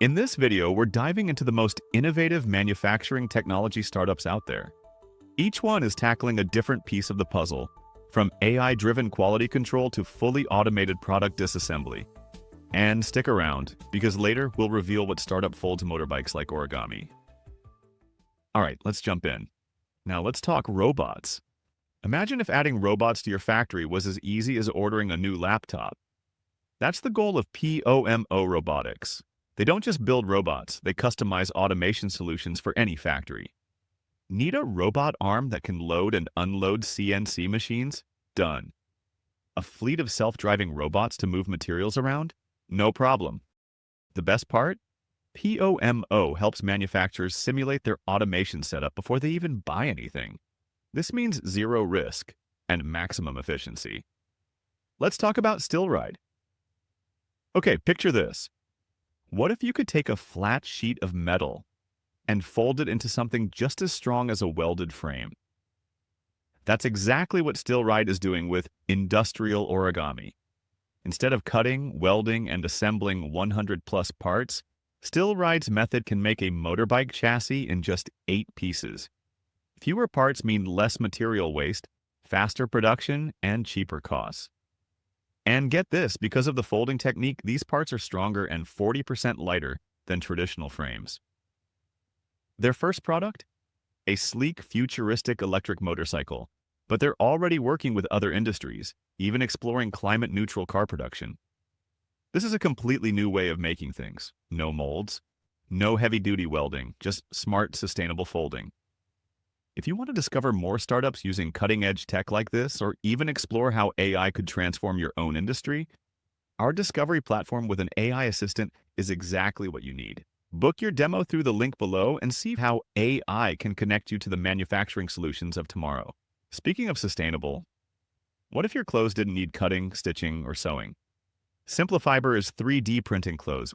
In this video, we're diving into the most innovative manufacturing technology startups out there. Each one is tackling a different piece of the puzzle, from AI-driven quality control to fully automated product disassembly. And stick around, because later we'll reveal what startup folds motorbikes like Origami. Alright, let's jump in. Now let's talk robots. Imagine if adding robots to your factory was as easy as ordering a new laptop. That's the goal of P.O.M.O. Robotics. They don't just build robots, they customize automation solutions for any factory. Need a robot arm that can load and unload CNC machines? Done. A fleet of self-driving robots to move materials around? No problem. The best part? P.O.M.O. helps manufacturers simulate their automation setup before they even buy anything. This means zero risk and maximum efficiency. Let's talk about StillRide. Okay, picture this. What if you could take a flat sheet of metal and fold it into something just as strong as a welded frame? That's exactly what StillRide is doing with industrial origami. Instead of cutting, welding, and assembling 100-plus parts, StillRide's method can make a motorbike chassis in just 8 pieces. Fewer parts mean less material waste, faster production, and cheaper costs. And get this, because of the folding technique, these parts are stronger and 40% lighter than traditional frames. Their first product? A sleek, futuristic electric motorcycle. But they're already working with other industries, even exploring climate-neutral car production. This is a completely new way of making things. No molds, no heavy-duty welding, just smart, sustainable folding. If you want to discover more startups using cutting-edge tech like this, or even explore how AI could transform your own industry, our discovery platform with an AI assistant is exactly what you need. Book your demo through the link below and see how AI can connect you to the manufacturing solutions of tomorrow. Speaking of sustainable, what if your clothes didn't need cutting, stitching, or sewing? Simplifiber is 3D printing clothes.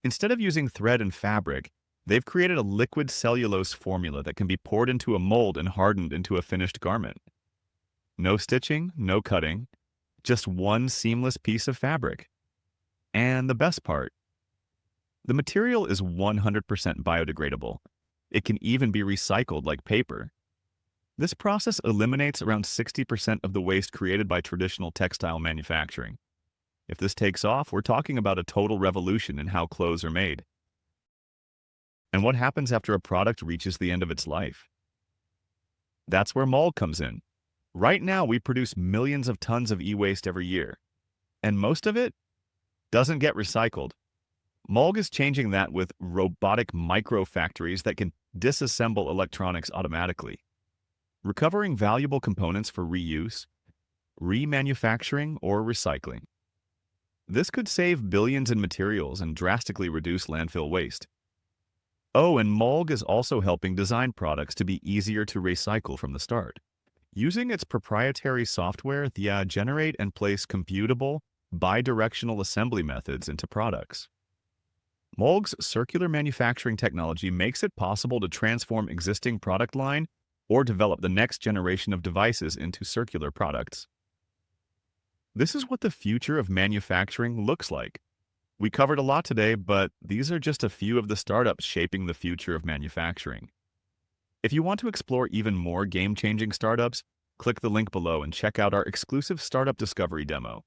Instead of using thread and fabric, they've created a liquid cellulose formula that can be poured into a mold and hardened into a finished garment. No stitching, no cutting, just one seamless piece of fabric. And the best part, the material is 100% biodegradable. It can even be recycled like paper. This process eliminates around 60% of the waste created by traditional textile manufacturing. If this takes off, we're talking about a total revolution in how clothes are made. And what happens after a product reaches the end of its life? That's where MOLG comes in. Right now, we produce millions of tons of e-waste every year, and most of it doesn't get recycled. MOLG is changing that with robotic micro-factories that can disassemble electronics automatically, recovering valuable components for reuse, remanufacturing, or recycling. This could save billions in materials and drastically reduce landfill waste. Oh, and MOLG is also helping design products to be easier to recycle from the start. Using its proprietary software, they generate and place computable, bidirectional assembly methods into products. MOLG's circular manufacturing technology makes it possible to transform existing product line or develop the next generation of devices into circular products. This is what the future of manufacturing looks like. We covered a lot today, but these are just a few of the startups shaping the future of manufacturing. If you want to explore even more game-changing startups, click the link below and check out our exclusive startup discovery demo.